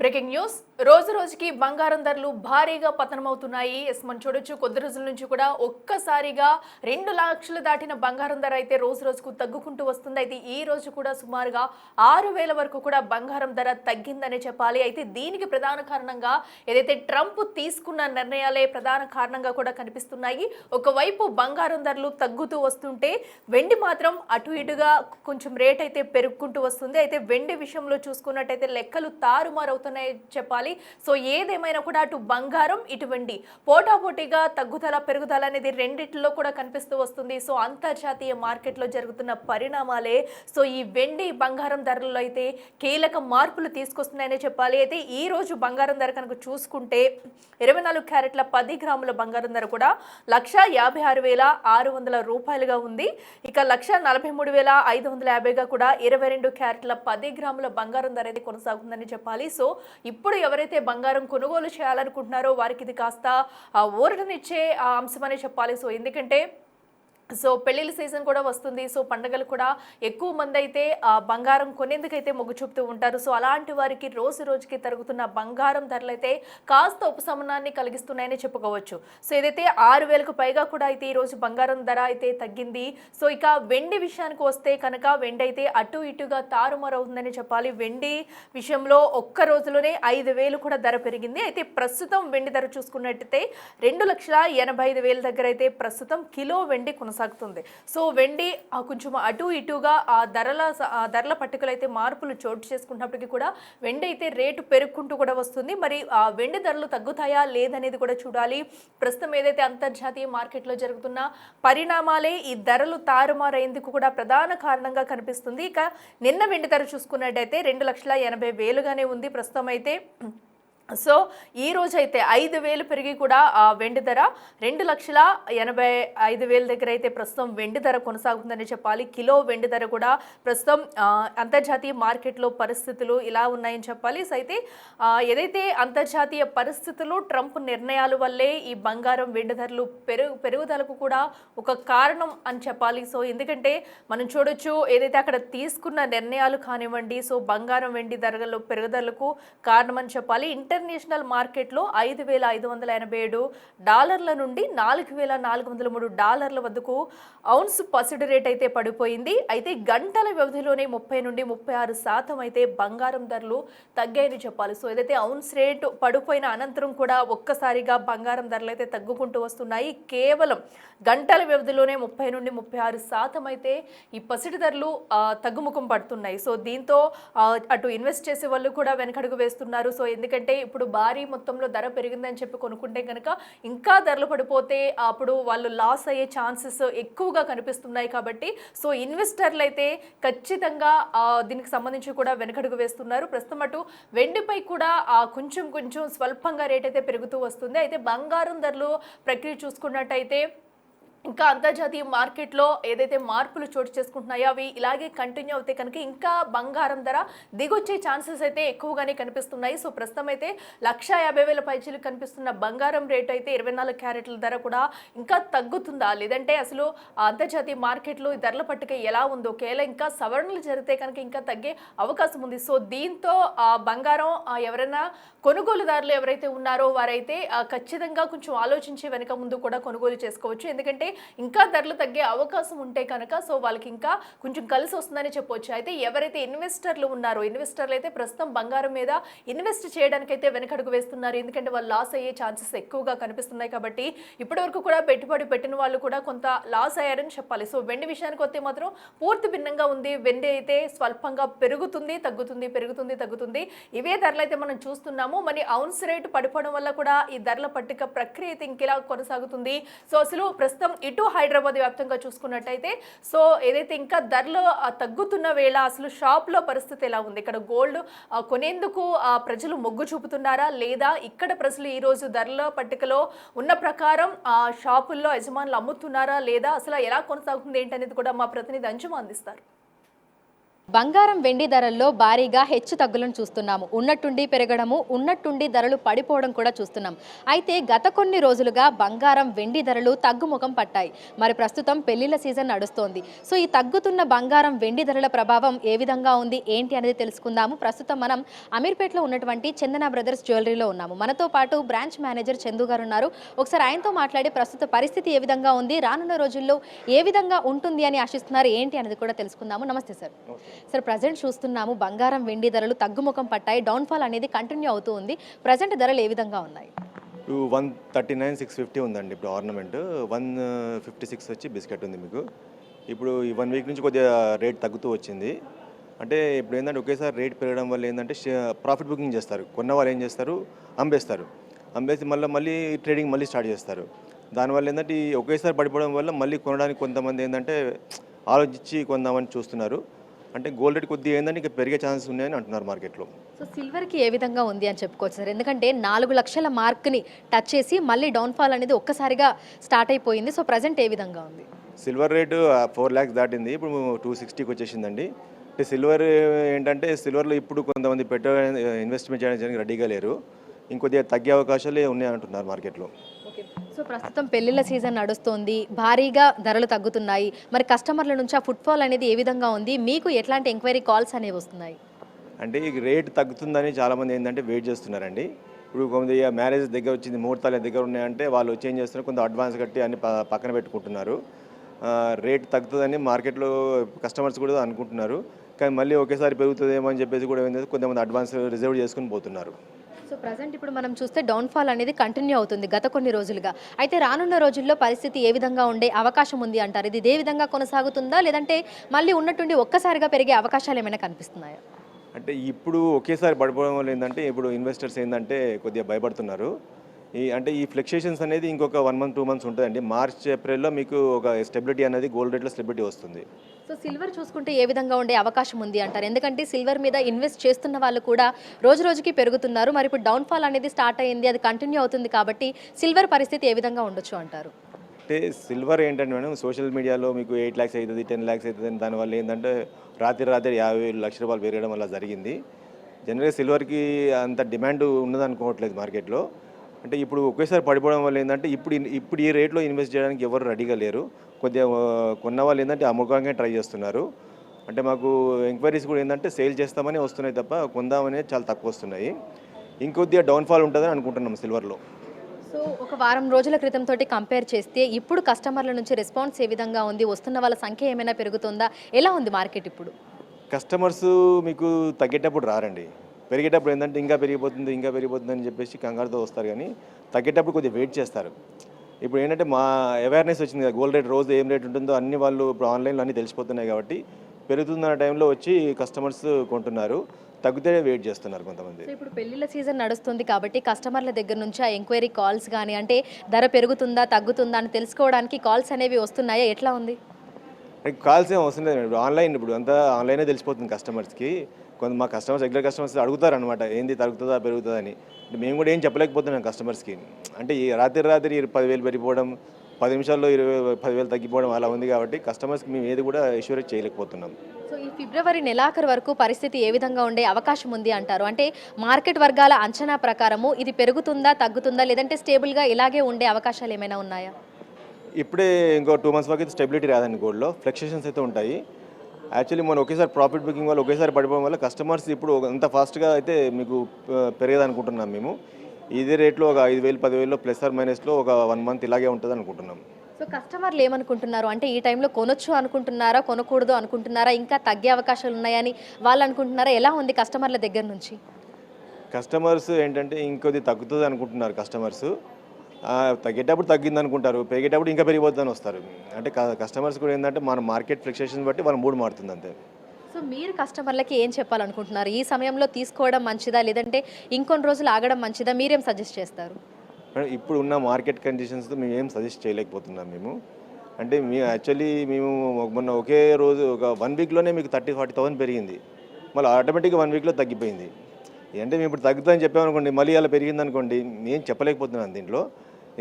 Breaking news రోజు రోజుకి బంగారం ధరలు భారీగా పతనమవుతున్నాయి. మనం చూడొచ్చు కొద్ది రోజుల నుంచి కూడా ఒక్కసారిగా 2 లక్షలు దాటిన బంగారం ధర అయితే రోజు రోజుకు తగ్గుకుంటూ వస్తుంది. అయితే ఈ రోజు కూడా సుమారుగా 6,000 వరకు కూడా బంగారం ధర తగ్గిందనే చెప్పాలి. అయితే దీనికి ప్రధాన కారణంగా ఏదైతే ట్రంప్ తీసుకున్న నిర్ణయాలే ప్రధాన కారణంగా కూడా కనిపిస్తున్నాయి. ఒకవైపు బంగారం ధరలు తగ్గుతూ వస్తుంటే వెండి మాత్రం అటు ఇటుగా కొంచెం రేట్ అయితే పెరుగుకుంటూ వస్తుంది. అయితే వెండి విషయంలో చూసుకున్నట్టయితే లెక్కలు తారుమారవుతున్నాయి చెప్పాలి. సో ఏదేమైనా కూడా అటు బంగారం ఇటు వెండి పోటాపోటీగా తగ్గుదల పెరుగుదల అనేది రెండిట్లో కూడా కనిపిస్తూ వస్తుంది. సో అంతర్జాతీయ మార్కెట్లో జరుగుతున్న పరిణామాలే సో ఈ వెండి బంగారం ధరల్లో అయితే కీలక మార్పులు తీసుకొస్తున్నాయని చెప్పాలి. అయితే ఈ రోజు బంగారం ధర కనుక చూసుకుంటే 24 క్యారెట్ల 10 గ్రాముల బంగారం ధర కూడా 1,56,600 రూపాయలుగా ఉంది. ఇక 1,43,550గా కూడా 22 క్యారెట్ల 10 గ్రాముల బంగారం ధర అయితే కొనసాగుతుందని చెప్పాలి. సో ఇప్పుడు ఎవరైతే బంగారం కొనుగోలు చేయాలనుకుంటున్నారో వారికి ఇది కాస్త ఊరటనిచ్చే అంశమనే చెప్పాలి. సో ఎందుకంటే పెళ్లిళ్ళ సీజన్ కూడా వస్తుంది. సో పండుగలు కూడా ఎక్కువ మంది అయితే బంగారం కొనేందుకైతే మొగ్గు చూపుతూ ఉంటారు. సో అలాంటి వారికి రోజు రోజుకి తరుగుతున్న బంగారం ధరలు అయితే కాస్త ఉపశమనాన్ని కలిగిస్తున్నాయని చెప్పుకోవచ్చు. సో ఏదైతే 6,000కు పైగా కూడా అయితే ఈరోజు బంగారం ధర అయితే తగ్గింది. సో ఇక వెండి విషయానికి వస్తే కనుక వెండి అయితే అటు ఇటుగా తారుమారవుతుందని చెప్పాలి. వెండి విషయంలో ఒక్క రోజులోనే 5,000 కూడా ధర పెరిగింది. అయితే ప్రస్తుతం వెండి ధర చూసుకున్నట్టయితే 2,85,000 దగ్గర అయితే ప్రస్తుతం కిలో వెండి సాగుతుంది. సో వెండి కొంచెం అటు ఇటుగా ఆ ధరల పట్టికలు అయితే మార్పులు చోటు చేసుకున్నప్పటికీ కూడా వెండి అయితే రేటు పెరుగుకుంటూ కూడా వస్తుంది. మరి ఆ వెండి ధరలు తగ్గుతాయా లేదనేది కూడా చూడాలి. ప్రస్తుతం ఏదైతే అంతర్జాతీయ మార్కెట్లో జరుగుతున్న పరిణామాలే ఈ ధరలు తారుమారేందుకు కూడా ప్రధాన కారణంగా కనిపిస్తుంది. ఇక నిన్న వెండి ధర చూసుకున్నట్టయితే 2,80,000గానే ఉంది ప్రస్తుతం అయితే. సో ఈ రోజు అయితే 5,000 పెరిగి కూడా వెండి ధర 2,85,000 దగ్గర అయితే ప్రస్తుతం వెండి ధర కొనసాగుతుందని చెప్పాలి. కిలో వెండి ధర కూడా ప్రస్తుతం అంతర్జాతీయ మార్కెట్లో పరిస్థితులు ఇలా ఉన్నాయని చెప్పాలి. సో అయితే ఏదైతే అంతర్జాతీయ పరిస్థితులు ట్రంప్ నిర్ణయాల వల్లే ఈ బంగారం వెండి ధరలు పెరుగుదలకు కూడా ఒక కారణం అని చెప్పాలి. సో ఎందుకంటే మనం చూడొచ్చు ఏదైతే అక్కడ తీసుకున్న నిర్ణయాలు కానివ్వండి, సో బంగారం వెండి ధరలు పెరుగుదలకు కారణం అని చెప్పాలి. ఇంటర్నేషనల్ మార్కెట్లో $5,587 నుండి $4,403 వద్దకు ఔన్స్ పసిడి రేట్ అయితే పడిపోయింది. అయితే గంటల వ్యవధిలోనే 30 నుండి 36% అయితే బంగారం ధరలు తగ్గాయని చెప్పాలి. సో ఏదైతే ఔన్స్ రేటు పడిపోయిన అనంతరం కూడా ఒక్కసారిగా బంగారం ధరలు అయితే తగ్గుకుంటూ వస్తున్నాయి. కేవలం గంటల వ్యవధిలోనే 30 నుండి 36% అయితే ఈ పసిడి ధరలు తగ్గుముఖం పడుతున్నాయి. సో దీంతో అటు ఇన్వెస్ట్ చేసే వాళ్ళు కూడా వెనకడుగు వేస్తున్నారు. సో ఎందుకంటే ఇప్పుడు భారీ మొత్తంలో ధర పెరిగిందని చెప్పి కొనుక్కుంటే కనుక ఇంకా ధరలు పడిపోతే అప్పుడు వాళ్ళు లాస్ అయ్యే ఛాన్సెస్ ఎక్కువగా కనిపిస్తున్నాయి. కాబట్టి సో ఇన్వెస్టర్లు అయితే ఖచ్చితంగా దీనికి సంబంధించి కూడా వెనకడుగు వేస్తున్నారు. ప్రస్తుతం అటు వెండిపై కూడా కొంచెం స్వల్పంగా రేట్ అయితే పెరుగుతూ వస్తుంది. అయితే బంగారం ధరలు ప్రక్రియ చూసుకున్నట్టయితే ఇంకా అంతర్జాతీయ మార్కెట్లో ఏదైతే మార్పులు చోటు చేసుకుంటున్నాయో అవి ఇలాగే కంటిన్యూ అవుతే కనుక ఇంకా బంగారం ధర దిగొచ్చే ఛాన్సెస్ అయితే ఎక్కువగానే కనిపిస్తున్నాయి. సో ప్రస్తుతం అయితే 1,50,000 పైచీలు కనిపిస్తున్న బంగారం రేటు అయితే 24 క్యారెట్ల ధర కూడా ఇంకా తగ్గుతుందా, లేదంటే అసలు అంతర్జాతీయ మార్కెట్లో ఈ ధరల పట్టిక ఎలా ఉందో, ఒకవేళ ఇంకా సవరణలు జరిగితే కనుక ఇంకా తగ్గే అవకాశం ఉంది. సో దీంతో బంగారం ఎవరైనా కొనుగోలుదారులు ఎవరైతే ఉన్నారో వారైతే ఖచ్చితంగా కొంచెం ఆలోచించి వెనక ముందు కూడా కొనుగోలు చేసుకోవచ్చు. ఎందుకంటే ఇంకా ధరలు తగ్గే అవకాశం ఉంటే కనుక సో వాళ్ళకి ఇంకా కొంచెం కలిసి వస్తుందని చెప్పొచ్చు. అయితే ఎవరైతే ఇన్వెస్టర్లు ఉన్నారో ఇన్వెస్టర్లు అయితే ప్రస్తుతం బంగారం మీద ఇన్వెస్ట్ చేయడానికైతే వెనకడుగు వేస్తున్నారు. ఎందుకంటే వాళ్ళు లాస్ అయ్యే ఛాన్సెస్ ఎక్కువగా కనిపిస్తున్నాయి. కాబట్టి ఇప్పటివరకు కూడా పెట్టుబడి పెట్టిన వాళ్ళు కూడా కొంత లాస్ అయ్యారని చెప్పాలి. సో వెండి విషయానికి వస్తే మాత్రం పూర్తి భిన్నంగా ఉంది. వెండి అయితే స్వల్పంగా పెరుగుతుంది, తగ్గుతుంది, పెరుగుతుంది, తగ్గుతుంది. ఇవే ధరలు అయితే మనం చూస్తున్నాము. మరి ఔన్స్ రేటు పడిపోవడం వల్ల కూడా ఈ ధరల పట్టిక ప్రక్రియ అయితే ఇంకెలా కొనసాగుతుంది. సో అసలు ప్రస్తుతం ఇటు హైదరాబాద్ వ్యాప్తంగా చూసుకున్నట్టయితే సో ఏదైతే ఇంకా ధరలు తగ్గుతున్న వేళ అసలు షాప్లో పరిస్థితి ఎలా ఉంది, ఇక్కడ గోల్డ్ కొనేందుకు ప్రజలు మొగ్గు చూపుతున్నారా లేదా, ఇక్కడ ప్రజలు ఈరోజు ధరల పట్టికలో ఉన్న ప్రకారం షాపుల్లో యజమానులు అమ్ముతున్నారా లేదా, అసలు ఎలా కొనసాగుతుంది ఏంటనేది కూడా మా ప్రతినిధి అంజుమ అందిస్తారు. బంగారం వెండి ధరల్లో భారీగా హెచ్చు తగ్గులను చూస్తున్నాము. ఉన్నట్టుండి పెరగడము, ఉన్నట్టుండి ధరలు పడిపోవడం కూడా చూస్తున్నాం. అయితే గత కొన్ని రోజులుగా బంగారం వెండి ధరలు తగ్గుముఖం పట్టాయి. మరి ప్రస్తుతం పెళ్లిళ్ల సీజన్ నడుస్తోంది. సో ఈ తగ్గుతున్న బంగారం వెండి ధరల ప్రభావం ఏ విధంగా ఉంది ఏంటి అనేది తెలుసుకుందాము. ప్రస్తుతం మనం అమీర్పేటలో ఉన్నటువంటి చందన బ్రదర్స్ జ్యువెలరీలో ఉన్నాము. మనతో పాటు బ్రాంచ్ మేనేజర్ చందు గారు ఉన్నారు. ఒకసారి ఆయనతో మాట్లాడి ప్రస్తుత పరిస్థితి ఏ విధంగా ఉంది, రానున్న రోజుల్లో ఏ విధంగా ఉంటుంది అని ఆశిస్తున్నారు ఏంటి అనేది కూడా తెలుసుకుందాము. నమస్తే సార్. సార్, ప్రజెంట్ చూస్తున్నాము బంగారం వెండి ధరలు తగ్గుముఖం పట్టాయి. డౌన్ఫాల్ అనేది కంటిన్యూ అవుతూ ఉంది. ప్రజెంట్ ధరలు ఏ విధంగా ఉన్నాయి? 139,650 ఉందండి ఇప్పుడు ఆర్నమెంట్. 156 వచ్చి బిస్కెట్ ఉంది మీకు. ఇప్పుడు ఈ 1 వీక్ నుంచి కొద్దిగా రేట్ తగ్గుతూ వచ్చింది. అంటే ఇప్పుడు ఏంటంటే ఒకేసారి రేట్ పెరగడం వల్ల ఏంటంటే ప్రాఫిట్ బుకింగ్ చేస్తారు. కొన్న వాళ్ళు ఏం చేస్తారు, అమ్మేసి మళ్ళీ ట్రేడింగ్ మళ్ళీ స్టార్ట్ చేస్తారు. దానివల్ల ఏంటంటే ఈ ఒకేసారి పడిపోవడం వల్ల మళ్ళీ కొనడానికి కొంతమంది ఏంటంటే ఆలోచించి కొందామని చూస్తున్నారు. అంటే గోల్డ్ రేట్ కొద్దిగా ఏంటంటే ఇంకా పెరిగే ఛాన్సెస్ ఉన్నాయని అంటున్నారు మార్కెట్లో. సో సిల్వర్కి ఏ విధంగా ఉంది అని చెప్పుకోవచ్చు సార్? ఎందుకంటే 4 లక్షల మార్క్ని టచ్ చేసి మళ్ళీ డౌన్ఫాల్ అనేది ఒక్కసారిగా స్టార్ట్ అయిపోయింది. సో ప్రజెంట్ ఏ విధంగా ఉంది? సిల్వర్ రేటు 4 lakhs దాటింది. ఇప్పుడు 260కి వచ్చేసిందండి. అంటే సిల్వర్ ఏంటంటే సిల్వర్లో ఇప్పుడు కొంతమంది ఇన్వెస్ట్మెంట్ చేయడానికి రెడీగా లేరు. ఇంకొద్దిగా తగ్గే అవకాశాలే ఉన్నాయంటున్నారు మార్కెట్లో. సో ప్రస్తుతం పెళ్లిళ్ళ సీజన్ నడుస్తోంది, భారీగా ధరలు తగ్గుతున్నాయి. మరి కస్టమర్ల నుంచి ఆ ఫుట్ఫాల్ అనేది ఏ విధంగా ఉంది? మీకు ఎట్లాంటి ఎంక్వైరీ కాల్స్ అనేవి వస్తున్నాయి? అంటే ఈ రేట్ తగ్గుతుందని చాలామంది ఏంటంటే వెయిట్ చేస్తున్నారండి. ఇప్పుడు కొద్దిగా మ్యారేజ్ దగ్గర వచ్చింది, ముహూర్తాల దగ్గర ఉన్నాయంటే వాళ్ళు చేంజ్ చేస్తున్నారు, కొంత అడ్వాన్స్ కట్టి అన్ని పక్కన పెట్టుకుంటున్నారు. రేట్ తగ్గుతుందని మార్కెట్లో కస్టమర్స్ కూడా అనుకుంటున్నారు. కానీ మళ్ళీ ఒకేసారి పెరుగుతుందేమో అని చెప్పేసి కూడా ఏంటంటే కొంతమంది అడ్వాన్స్ రిజర్వ్ చేసుకుని పోతున్నారు. సో ప్రజెంట్ ఇప్పుడు మనం చూస్తే డౌన్ఫాల్ అనేది కంటిన్యూ అవుతుంది గత కొన్ని రోజులుగా. అయితే రానున్న రోజుల్లో పరిస్థితి ఏ విధంగా ఉండే అవకాశం ఉంది అంటారు? ఇది ఇదే విధంగా కొనసాగుతుందా, లేదంటే మళ్ళీ ఉన్నట్టుండి ఒక్కసారిగా పెరిగే అవకాశాలు ఏమైనా కనిపిస్తున్నాయా? అంటే ఇప్పుడు ఒకేసారి పడిపోవడం వల్ల ఏంటంటే ఇప్పుడు ఇన్వెస్టర్స్ ఏంటంటే కొద్దిగా భయపడుతున్నారు. ఈ ఫ్లక్చుయేషన్స్ అనేది ఇంకొక 1 month 2 months ఉంటుందండి. మార్చ్ ఏప్రిల్లో మీకు ఒక స్టెబిలిటీ అనేది గోల్డ్ రేట్లో స్టెబిలిటీ వస్తుంది. సో సిల్వర్ చూసుకుంటే ఏ విధంగా ఉండే అవకాశం ఉంది అంటారు? ఎందుకంటే సిల్వర్ మీద ఇన్వెస్ట్ చేస్తున్న వాళ్ళు కూడా రోజు రోజుకి పెరుగుతున్నారు. మరి ఇప్పుడు డౌన్ఫాల్ అనేది స్టార్ట్ అయ్యింది, అది కంటిన్యూ అవుతుంది కాబట్టి సిల్వర్ పరిస్థితి ఏ విధంగా ఉండొచ్చు అంటారు? అంటే సిల్వర్ ఏంటంటే మేడం సోషల్ మీడియాలో మీకు 8 lakhs అవుతుంది, 10 lakhs అవుతుంది అని దానివల్ల ఏంటంటే రాత్రి 50 లక్షల రూపాయలు పెరగడం వల్ల జరిగింది. జనరల్గా సిల్వర్కి అంత డిమాండ్ ఉన్నదనుకోవట్లేదు మార్కెట్లో. అంటే ఇప్పుడు ఒకేసారి పడిపోవడం వల్ల ఏంటంటే ఇప్పుడు ఈ రేట్లో ఇన్వెస్ట్ చేయడానికి ఎవరు రెడీగా లేరు. కొద్దిగా కొన్న వాళ్ళు ఏంటంటే అమ్మకంగా ట్రై చేస్తున్నారు. అంటే మాకు ఎంక్వైరీస్ కూడా ఏంటంటే సేల్ చేస్తామని వస్తున్నాయి తప్ప కొందామనే చాలా తక్కువ వస్తున్నాయి. ఇంకొద్దిగా డౌన్ఫాల్ ఉంటుందని అనుకుంటున్నాం సిల్వర్లో. సో ఒక వారం రోజుల క్రితం తోటి కంపేర్ చేస్తే ఇప్పుడు కస్టమర్ల నుంచి రెస్పాన్స్ ఏ విధంగా ఉంది? వస్తున్న వాళ్ళ సంఖ్య ఏమైనా పెరుగుతుందా? ఎలా ఉంది మార్కెట్ ఇప్పుడు? కస్టమర్స్ మీకు తగ్గేటప్పుడు రారండి. పెరిగేటప్పుడు ఏంటంటే ఇంకా పెరిగిపోతుంది అని చెప్పేసి కంగారుతో వస్తారు. కానీ తగ్గేటప్పుడు కొద్దిగా వెయిట్ చేస్తారు. ఇప్పుడు ఏంటంటే మా అవేర్నెస్ వచ్చింది కదా, గోల్డ్ రేట్ రోజు ఏం రేట్ ఉంటుందో అన్ని వాళ్ళు ఇప్పుడు ఆన్లైన్లో అన్నీ తెలిసిపోతున్నాయి కాబట్టి పెరుగుతున్న టైంలో వచ్చి కస్టమర్స్ కొంటున్నారు. తగ్గితే వెయిట్ చేస్తున్నారు కొంతమంది. ఇప్పుడు పెళ్లిళ్ళ సీజన్ నడుస్తుంది కాబట్టి కస్టమర్ల దగ్గర నుంచి ఆ ఎంక్వైరీ కాల్స్ కానీ, అంటే ధర పెరుగుతుందా తగ్గుతుందా అని తెలుసుకోవడానికి కాల్స్ అనేవి వస్తున్నాయా? ఎట్లా ఉంది? కాల్స్ ఏం అవసరం లేదు. ఇప్పుడు అంతా ఆన్లైనే తెలిసిపోతుంది కస్టమర్స్కి. మా కస్టమర్స్ రెగ్యులర్ కస్టమర్స్ అడుగుతారు అనమాట, ఏంది తగ్గుతుందా పెరుగుతుందా అని. మేము కూడా ఏం చెప్పలేకపోతున్నాం కస్టమర్స్కి. అంటే ఈ రాత్రి 10,000 పెరిగిపోవడం, 10 నిమిషాల్లో 10,000 తగ్గిపోవడం అలా ఉంది కాబట్టి కస్టమర్స్కి మేము ఏది కూడా ఎష్యూరేట్ చేయలేకపోతున్నాం. సో ఈ ఫిబ్రవరి నెలాఖరు వరకు పరిస్థితి ఏ విధంగా ఉండే అవకాశం ఉంది అంటారు? అంటే మార్కెట్ వర్గాల అంచనా ప్రకారము ఇది పెరుగుతుందా తగ్గుతుందా, లేదంటే స్టేబుల్గా ఇలాగే ఉండే అవకాశాలు ఏమైనా ఉన్నాయా? ఇప్పుడే ఇంకో 2 months వరకు అయితే స్టెబిలిటీ రాదండి. గోల్డ్లో ఫ్లక్చుయేషన్స్ అయితే ఉంటాయి. యాక్చువల్లీ మనం ఒకేసారి ప్రాఫిట్ బుకింగ్ వల్ల ఒకేసారి పడిపోవడం వల్ల కస్టమర్స్ ఇప్పుడు అంత ఫాస్ట్గా అయితే మీకు పెరగదనుకుంటున్నాం మేము. ఇదే రేట్లో ఒక 5,000 10,000 ప్లస్ ఆర్ మైనస్లో ఒక 1 month ఇలాగే ఉంటుంది అనుకుంటున్నాం. సో కస్టమర్లు ఏమనుకుంటున్నారు? అంటే ఈ టైంలో కొనొచ్చు అనుకుంటున్నారా, కొనకూడదు అనుకుంటున్నారా, ఇంకా తగ్గే అవకాశాలు ఉన్నాయని వాళ్ళు అనుకుంటున్నారా? ఎలా ఉంది కస్టమర్ల దగ్గర నుంచి? కస్టమర్స్ ఏంటంటే ఇంకొద్ది తగ్గుతుంది అనుకుంటున్నారు కస్టమర్స్. తగ్గేటప్పుడు తగ్గింది అనుకుంటారు, పెరిగేటప్పుడు ఇంకా పెరిగిపోతుందని వస్తారు. అంటే కస్టమర్స్ కూడా ఏంటంటే మన మార్కెట్ ఫ్లక్చుయేషన్ బట్టి వాళ్ళ మూడ్ మారుతుంది అంతే. సో మీరు కస్టమర్లకి ఏం చెప్పాలనుకుంటున్నారు? ఈ సమయంలో తీసుకోవడం మంచిదా, లేదంటే ఇంకొన్ని రోజులు ఆగడం మంచిదా? మీరేం సజెస్ట్ చేస్తారు? ఇప్పుడు ఉన్న మార్కెట్ కండిషన్స్తో మేము ఏం సజెస్ట్ చేయలేకపోతున్నాం మేము. అంటే మేము మొన్న ఒకే రోజు ఒక 1 weekలోనే మీకు 30,000-40,000 పెరిగింది. మళ్ళీ ఆటోమేటిక్గా 1 weekలో తగ్గిపోయింది. అంటే మేము ఇప్పుడు తగ్గుతుందని చెప్పామనుకోండి, మళ్ళీ అలా పెరిగింది అనుకోండి, నేను చెప్పలేకపోతున్నాను. దీంట్లో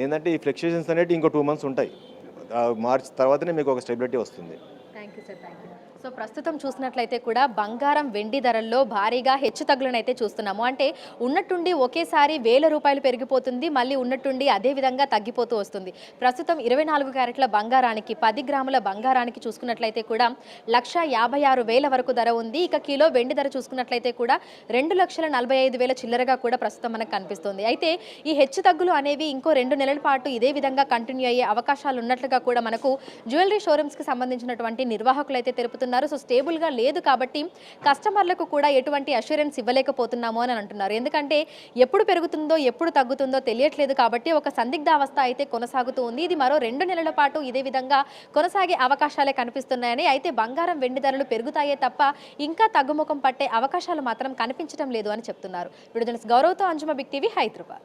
ఏంటంటే ఈ ఫ్లక్చుయేషన్స్ అనేవి ఇంకో 2 months ఉంటాయి. మార్చ్ తర్వాతనే మీకు ఒక స్టెబిలిటీ వస్తుంది. Thank you sir, thank you. So ప్రస్తుతం చూసినట్లయితే కూడా బంగారం వెండి ధరల్లో భారీగా హెచ్చుతగ్గులను అయితే చూస్తున్నాము. అంటే ఉన్నట్టుండి ఒకేసారి రూపాయలు పెరిగిపోతుంది, మళ్ళీ ఉన్నట్టుండి అదే విధంగా తగ్గిపోతూ వస్తుంది. ప్రస్తుతం 24 క్యారెట్ల బంగారానికి 10 గ్రాముల బంగారానికి చూసుకున్నట్లయితే కూడా 1,56,000 వరకు ధర ఉంది. ఇక కిలో వెండి ధర చూసుకున్నట్లయితే కూడా 2,45,000 చిల్లరగా కూడా ప్రస్తుతం మనకు కనిపిస్తుంది. అయితే ఈ హెచ్చుతగ్గులు అనేవి ఇంకో 2 నెలల పాటు ఇదే విధంగా కంటిన్యూ అయ్యే అవకాశాలు ఉన్నట్లుగా కూడా మనకు జ్యువెలరీ షోరూమ్స్కి సంబంధించినటువంటి నిర్వాహకులు అయితే తెలుపుతున్నారు. సో స్టేబుల్గా లేదు కాబట్టి కస్టమర్లకు కూడా ఎటువంటి అష్యూరెన్స్ ఇవ్వలేకపోతున్నాము అని అంటున్నారు. ఎందుకంటే ఎప్పుడు పెరుగుతుందో ఎప్పుడు తగ్గుతుందో తెలియట్లేదు కాబట్టి ఒక సందిగ్ధావస్థ అయితే కొనసాగుతూ ఉంది. ఇది మరో 2 నెలల పాటు ఇదే విధంగా కొనసాగే అవకాశాలే కనిపిస్తున్నాయని, అయితే బంగారం వెండి ధరలు పెరుగుతాయే తప్ప ఇంకా తగ్గుముఖం పట్టే అవకాశాలు మాత్రం కనిపించడం లేదు అని చెప్తున్నారు. వీడియో జర్నలిస్ట్ గౌరవ్తో అంజుమ, బిగ్ టీవీ, హైదరాబాద్.